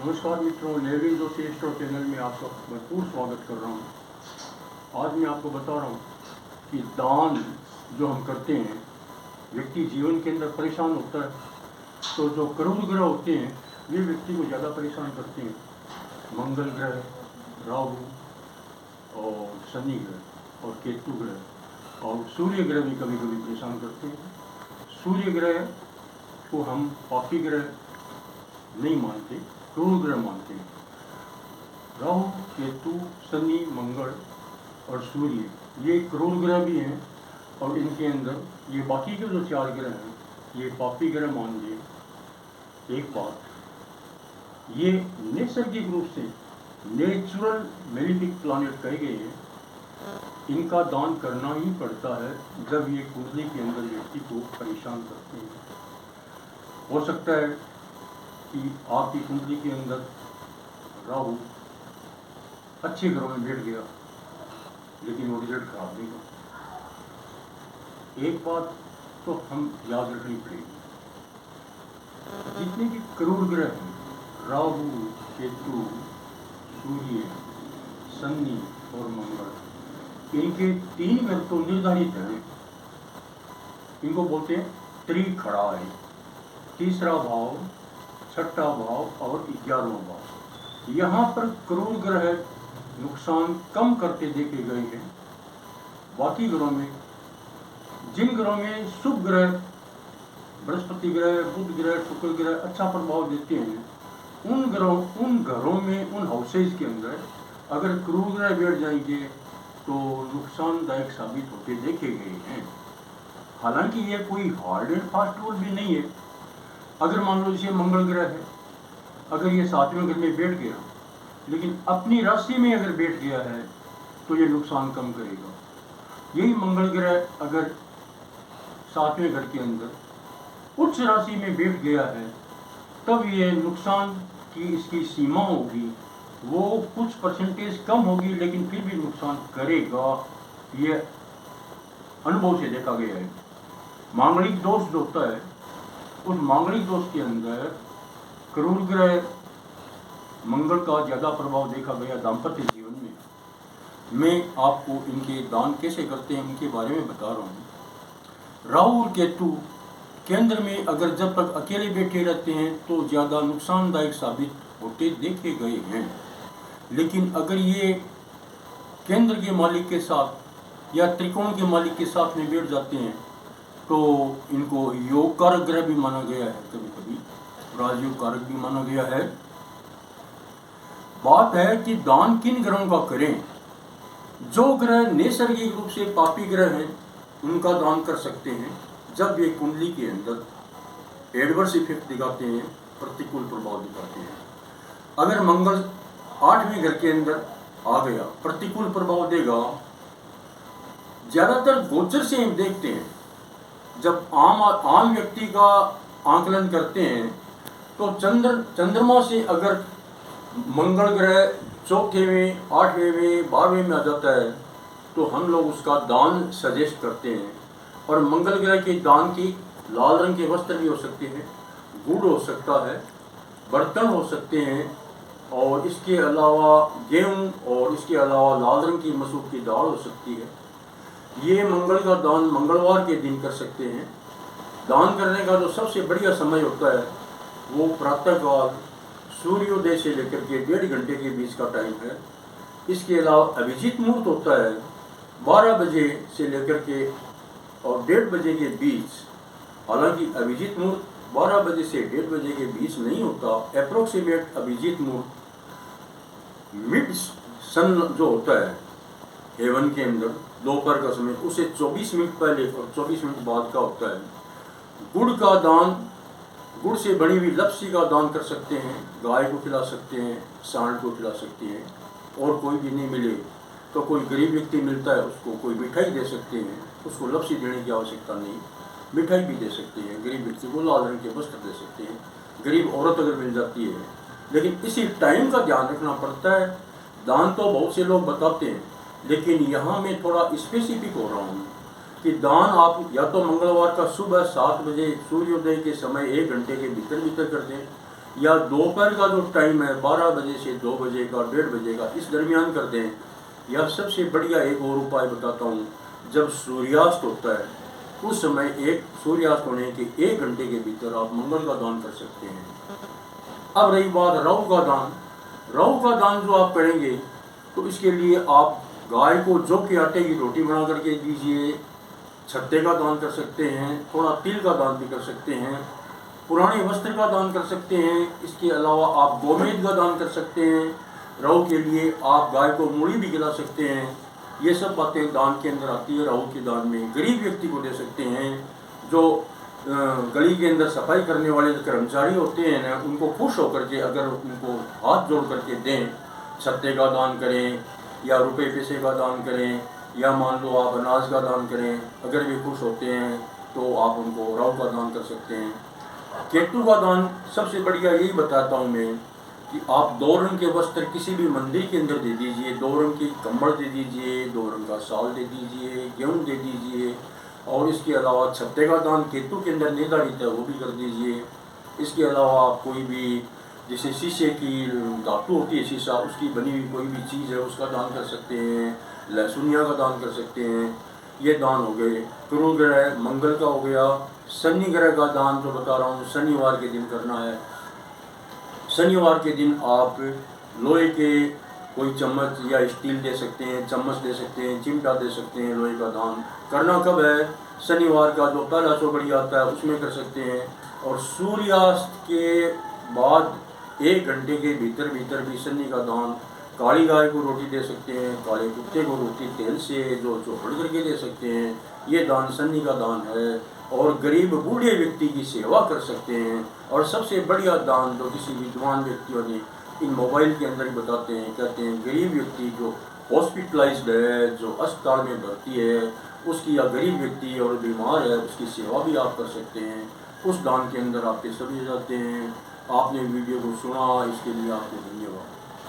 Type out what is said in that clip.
नमस्कार मित्रों, Lewin Joshi store channel में आपका भरपूर स्वागत कर रहा हूँ। आज मैं आपको बता रहा हूँ कि दान जो हम करते हैं, व्यक्ति जीवन के अंदर परेशान होता है तो जो करोड़ ग्रह होते हैं वे व्यक्ति को ज़्यादा परेशान करते हैं। मंगल ग्रह, राहु और शनि ग्रह और केतु ग्रह और सूर्य ग्रह भी कभी कभी परेशान करते हैं। सूर्य ग्रह को हम पापी ग्रह नहीं मानते, क्रूर ग्रह मानते हैं। राहु, केतु, शनि, मंगल और सूर्य ये क्रूर ग्रह भी हैं और इनके अंदर ये बाकी के जो चार ग्रह हैं ये पापी ग्रह मान लिए। एक बात, ये नैसर्गिक रूप से नेचुरल मेलिफिक प्लानिट कहे गए हैं। इनका दान करना ही पड़ता है जब ये कुंडली के अंदर व्यक्ति को परेशान करते हैं। हो सकता है कि आपकी कुंडली के अंदर राहु अच्छे ग्रहों में बैठ गया लेकिन वो रिजल्ट खराब नहीं हुआ। एक बात तो हम याद रखनी पड़ेगी, जितने भी करोड़ ग्रह हैं, राहु, केतु, सूर्य, शनि और मंगल, इनके तीन ग्रह तो निर्धारित हैं। इनको बोलते हैं त्रिखड़ाएं। तीसरा भाव, छठा भाव और 11वां भाव। यहाँ पर क्रूर ग्रह नुकसान कम करते देखे गए हैं। बाकी ग्रहों में, जिन ग्रहों में शुभ ग्रह बृहस्पति ग्रह, बुध ग्रह, शुक्र ग्रह अच्छा प्रभाव देते हैं, उन घरों में, उन हाउसेज के अंदर अगर क्रूर ग्रह बैठ जाएंगे तो नुकसानदायक साबित होते देखे गए हैं। हालांकि ये कोई हार्ड एंड फास्ट रूल भी नहीं है। अगर मान लो जैसे मंगल ग्रह है, अगर ये 7वें घर में बैठ गया लेकिन अपनी राशि में अगर बैठ गया है तो ये नुकसान कम करेगा। यही मंगल ग्रह अगर 7वें घर के अंदर उच्च राशि में बैठ गया है तब ये नुकसान की इसकी सीमा होगी, वो कुछ परसेंटेज कम होगी लेकिन फिर भी नुकसान करेगा। ये अनुभव से देखा गया है। मांगलिक दोष जो होता है, उस मांगलिक दोष के अंदर क्रूर ग्रह मंगल का ज्यादा प्रभाव देखा गया दाम्पत्य जीवन में। मैं आपको इनके दान कैसे करते हैं उनके बारे में बता रहा हूँ। राहु और केतु केंद्र में अगर जब तक अकेले बैठे रहते हैं तो ज्यादा नुकसानदायक साबित होते देखे गए हैं। लेकिन अगर ये केंद्र के मालिक के साथ या त्रिकोण के मालिक के साथ में बैठ जाते हैं तो इनको योग कारक ग्रह भी माना गया है, कभी कभी राजयोग कारक भी माना गया है। बात है कि दान किन ग्रहों का करें। जो ग्रह नैसर्गिक रूप से पापी ग्रह हैं उनका दान कर सकते हैं जब ये कुंडली के अंदर एडवर्स इफेक्ट दिखाते हैं, प्रतिकूल प्रभाव दिखाते हैं। अगर मंगल 8वें घर के अंदर आ गया, प्रतिकूल प्रभाव देगा। ज्यादातर गोचर से हम देखते हैं, जब आम व्यक्ति का आंकलन करते हैं तो चंद्रमा से अगर मंगल ग्रह 4वें, 8वें, 12वें में आ जाता है तो हम लोग उसका दान सजेस्ट करते हैं। और मंगल ग्रह के दान की लाल रंग के वस्त्र भी हो सकते हैं, गुड़ हो सकता है, बर्तन हो सकते हैं, और इसके अलावा गेहूं और इसके अलावा लाल रंग की मसूर की दाल हो सकती है। ये मंगल का दान मंगलवार के दिन कर सकते हैं। दान करने का जो सबसे बढ़िया समय होता है वो प्रातःकाल सूर्योदय से लेकर के 1.5 घंटे के बीच का टाइम है। इसके अलावा अभिजीत मुहूर्त होता है 12 बजे से लेकर के और 1:30 बजे के बीच। हालांकि अभिजीत मुहूर्त 12 बजे से 1:30 बजे के बीच नहीं होता। अप्रोक्सीमेट अभिजीत मुहूर्त मिड सन जो होता है हेवन के अंदर दोपहर का समय, उसे 24 मिनट पहले और 24 मिनट बाद का होता है। गुड़ का दान, गुड़ से बनी हुई लपसी का दान कर सकते हैं, गाय को खिला सकते हैं, सांड को खिला सकते हैं। और कोई भी नहीं मिले तो कोई गरीब व्यक्ति मिलता है उसको कोई मिठाई दे सकते हैं। उसको लपसी देने की आवश्यकता नहीं, मिठाई भी दे सकते हैं। गरीब व्यक्ति को लाल रंग के वस्त्र दे सकते हैं। गरीब औरत अगर मिल जाती है, लेकिन इसी टाइम का ध्यान रखना पड़ता है। दान तो बहुत से लोग बताते हैं लेकिन यहाँ मैं थोड़ा स्पेसिफिक हो रहा हूँ कि दान आप या तो मंगलवार का सुबह 7 बजे सूर्योदय के समय 1 घंटे के भीतर कर दें, या दोपहर का जो टाइम है 12 बजे से 2 बजे का, 1:30 बजे का, इस दरमियान कर दें। या सबसे बढ़िया एक और उपाय बताता हूँ, जब सूर्यास्त होता है उस समय एक सूर्यास्त होने के 1 घंटे के भीतर आप मंगल का दान कर सकते हैं। अब रही बात राहु का दान। राहु का दान जो आप करेंगे तो इसके लिए आप गाय को जौ के आटे की रोटी बना करके दीजिए, छत्ते का दान कर सकते हैं, थोड़ा तिल का दान भी कर सकते हैं, पुराने वस्त्र का दान कर सकते हैं। इसके अलावा आप गोमेद का दान कर सकते हैं। राहु के लिए आप गाय को मूढ़ी भी खिला सकते हैं। ये सब बातें दान के अंदर आती है। राहु के दान में गरीब व्यक्ति को दे सकते हैं। जो गली के अंदर सफाई करने वाले जो कर्मचारी होते हैं ना, उनको खुश होकर के अगर उनको हाथ जोड़ करके दें, छत्ते का दान करें या रुपए पैसे का दान करें या मान लो आप अनाज का दान करें, अगर वे खुश होते हैं तो आप उनको राहु का दान कर सकते हैं। केतु का दान सबसे बढ़िया यही बताता हूँ मैं कि आप 2 रंग के वस्त्र किसी भी मंदिर के अंदर दे दीजिए, 2 रंग की कंबल दे दीजिए, 2 रंग का शाल दे दीजिए, गेहूँ दे दीजिए। और इसके अलावा छत्ते का दान केतु के अंदर निर्धारित है, वो भी कर दीजिए। इसके अलावा आप कोई भी जैसे शीशे की धातु होती है, शीशा, उसकी बनी हुई कोई भी चीज़ है उसका दान कर सकते हैं। लहसुनिया का दान कर सकते हैं। ये दान हो गए। गुरु ग्रह मंगल का हो गया। शनि ग्रह का दान जो बता रहा हूँ शनिवार के दिन करना है। शनिवार के दिन आप लोहे के कोई चम्मच या स्टील दे सकते हैं, चम्मच दे सकते हैं, चिमटा दे सकते हैं। लोहे का दान करना कब है? शनिवार का जो पहला चौकड़ी आता है उसमें कर सकते हैं। और सूर्यास्त के बाद 1 घंटे के भीतर भी शनि का दान। काली गाय को रोटी दे सकते हैं, काले कुत्ते को रोटी तेल से जो चौपड़ करके दे सकते हैं। ये दान शनि का दान है। और गरीब बूढ़े व्यक्ति की सेवा कर सकते हैं। और सबसे बढ़िया दान जो किसी विद्वान व्यक्तियों ने इन मोबाइल के अंदर ही बताते हैं, कहते हैं गरीब व्यक्ति जो हॉस्पिटलाइज्ड है, जो अस्पताल में भर्ती है, उसकी, या गरीब व्यक्ति और बीमार है उसकी सेवा भी आप कर सकते हैं। उस दान के अंदर आपके सभी जाते हैं। आपने वीडियो को सुना, इसके लिए आपको धन्यवाद।